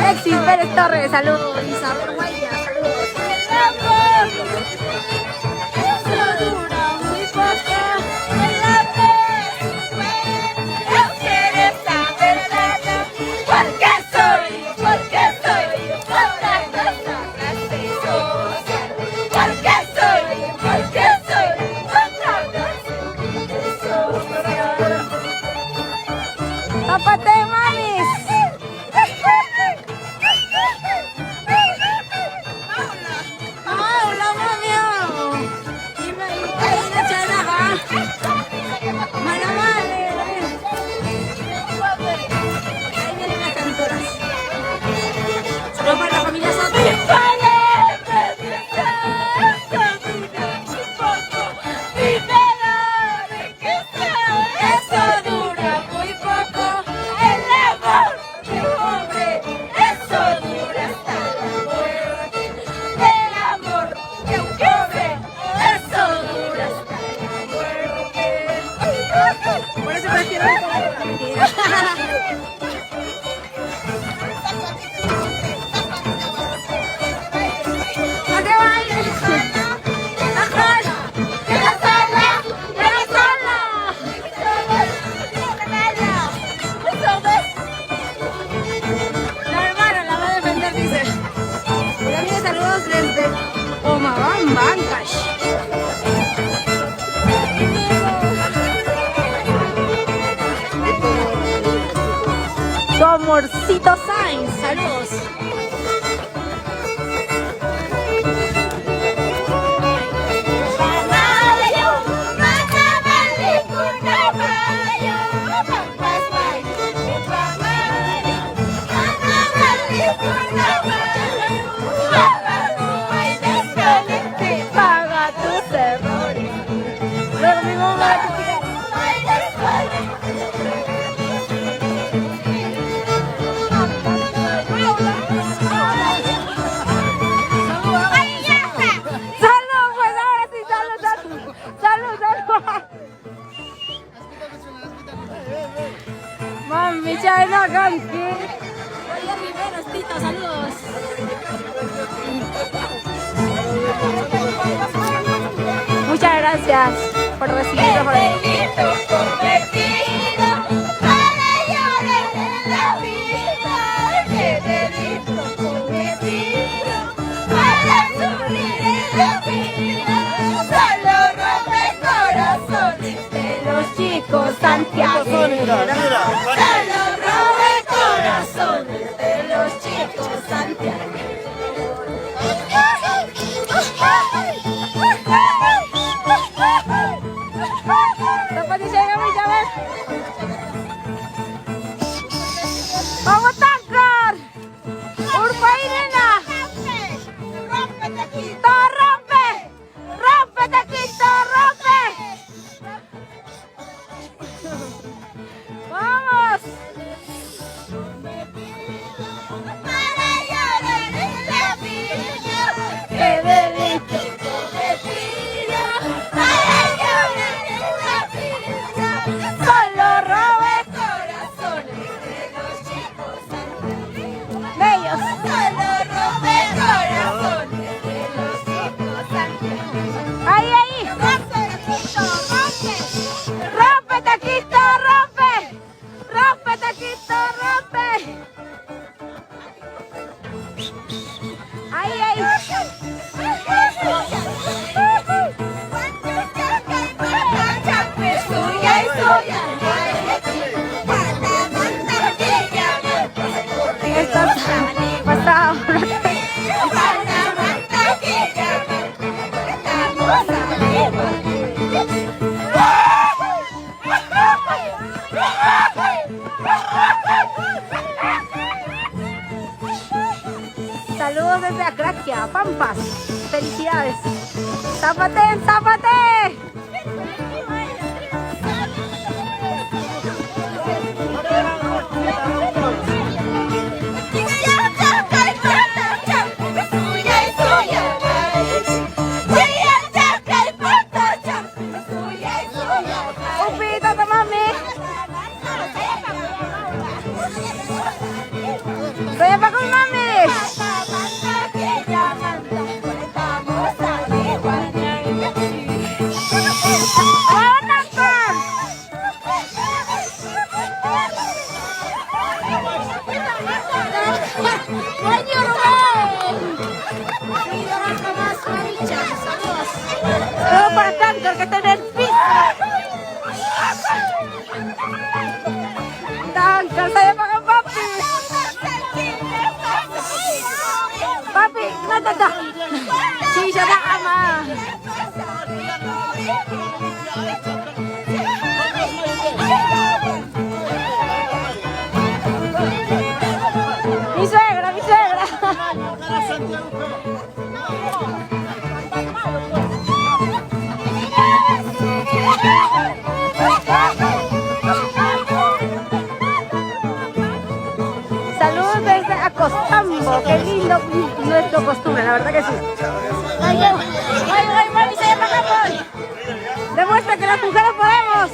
Alexis Pérez Torres, saludos. Isabel Guaya, saludos. Eso dura muy poco. El amor, yo quiero saber por qué soy otra cosa graciosa. ¿Por qué soy otra cosa graciosa? ¡Zapate, mamis! Su amorcito Sainz, saludos. Paga tus errores. Luego mi mamá Mami, ya no canque. Oye, Riveros, Tito, saludos. Muchas gracias por recibirlo por ahí. Chicos, Santiago. Solo robe corazones de los chicos Santiago. ¡Vamos, Tancor! ¡Urpa Irena! ¡Rompe, Taquito! ¡Rompe! ¡Rompe, Taquito! ¡Rompe! ¡Vamos! Para llorar en la vida, qué delito cometido. Para llorar en la vida, solo robe corazones de los chicos santiagueños. Bellos. Solo robe corazones de los chicos santiagueños. ¡Ahí, ahí! ¡Rompe, Taquito! ¡Rompe! ¡Rompe, Taquito! ¡Rompe! ¡Rompe, Taquito! ¡Rompe! ¡Ahí, ahí! ¡Suya y suya! Esto pasado. Saludos desde Acraquia, Pampas. Felicidades. ¡Zápate, zápate! Saya pa con mami. Para tanto que tener piso. Tanggal saya pakai papi. Papi, nada dah. Sisa na ama. Mi suegra, mi suegra. Saludos desde Acostambo, qué lindo nuestro costumbre, la verdad que sí. Ay, mami, se llama Japón. Demuestra que las mujeres podemos.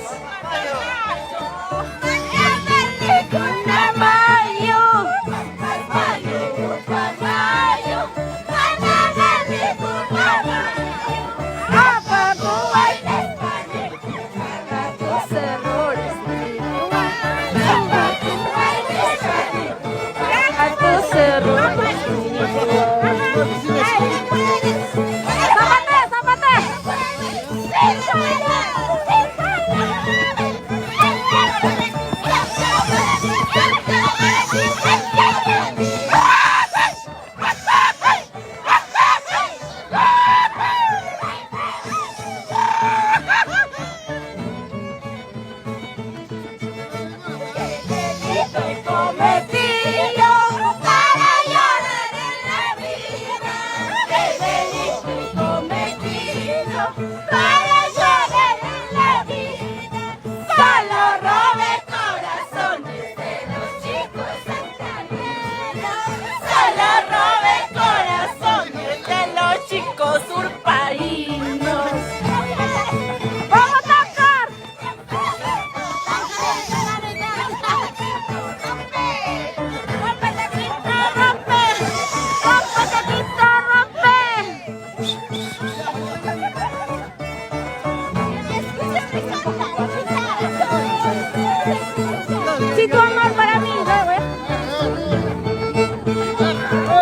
Si tu amor para mí, güey.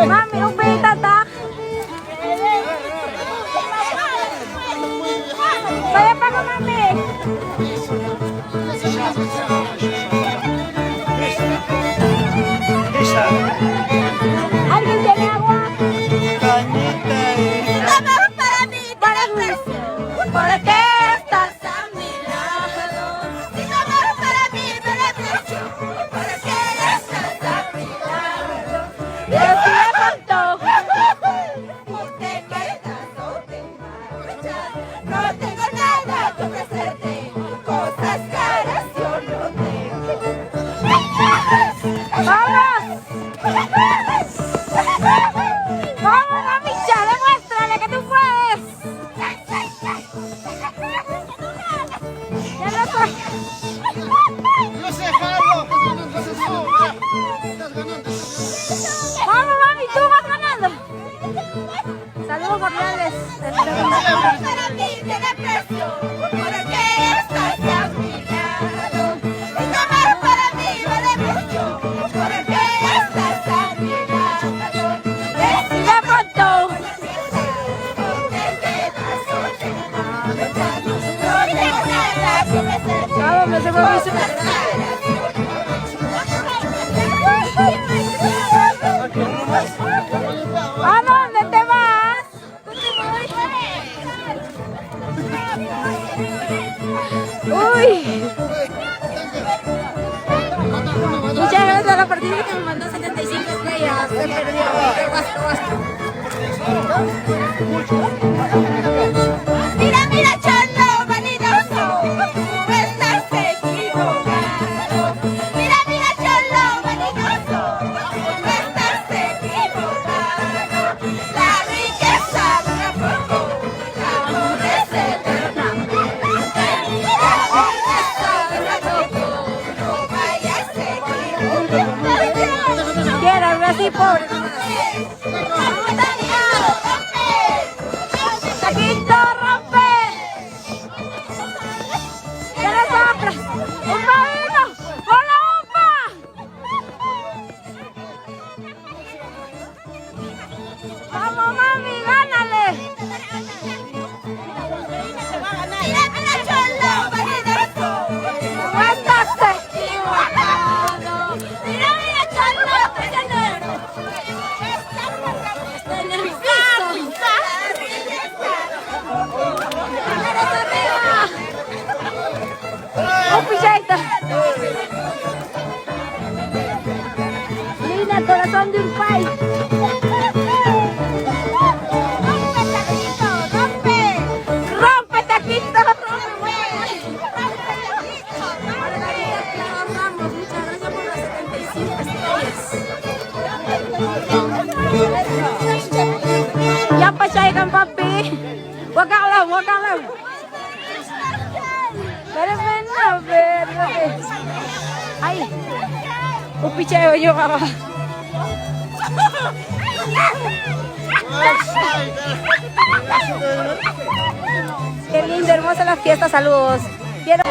Mami, un pedita. Vaya para mami. ¿Alguien tiene agua? Para mí, para mí. ¿Por qué estás a mi lado? Si tu amor para mí, para mí. ¿Por qué estás a mi lado? Yo te levanto. Y te quedas o te marchas. No tengo nada que ofrecerte. Cosas caras yo no tengo. ¡Vamos! ¡Vamos, mamicha! ¡Demuéstrale que tú puedes! ¡Ya lo soy! Yo sé, Carlos, ¡Vamos, mami! ¡Tú vas ganando! Saludos cordiales. Para mí tiene precio. ¿Por qué estás a mi lado? Y tomar para mí vale mucho. ¿Por qué estás a mi lado? Decide pronto. Vamos, me se fue mi ¿a dónde te vas? Uy. Muchas gracias a la partida que me mandó 75 estrellas. Se perdió. Mira, mira, cholo, vanidoso. Tú estás equivocado. Mira, mira, cholo, vanidoso. Tú estás equivocado. La riqueza dura poco. La pobreza eterna. La riqueza dura poco. No vayas a equivocarte. Quiero sobre nomás. Taquito, rompe. ¿Qué le soplas? ¡Upa, vino! ¡Hola, upa! ¡Vamos, mami, gánale! ¡No estás equivocado! ¡Mira, mira, Cholo! ¡Está en el piso! ¡Manos arriba! ¡Un pichadito! ¡Linda, corazón de un país! ¡Rompe, taquito! ¡Rompe, güey! Margarita Clara Ramos, muchas gracias por las 75 estrellas. Ya pacaykan, papi. Huwag ka lang, huwag ka lang. Pero na, pero. Ay, upichayo nyo ka ba? Qué lindo, hermosa la fiesta, saludos. Quiero...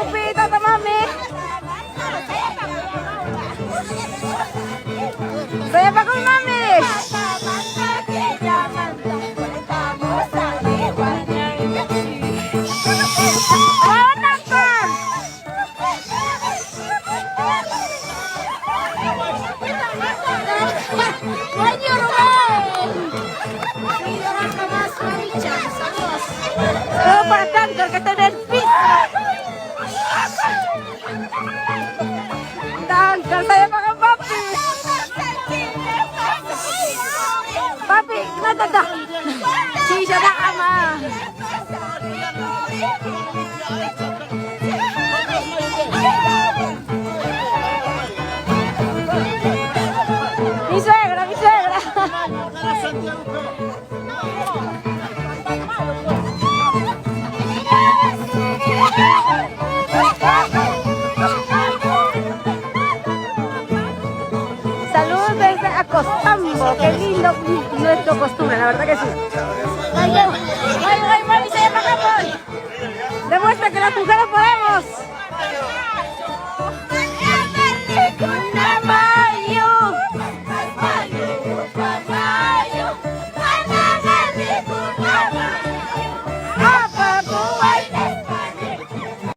Upita ta mami. Saya pa con mami. Para tanto que está en el piso. Tanto, saya pakai papi. Papi, kenapa dah? Sisa dah ama. Mi suegra, mi suegra. Saludos desde Acostambo, qué lindo nuestro costumbre, la verdad que sí. Ay, mami, se llama Japón. Demuestra que las mujeres podemos.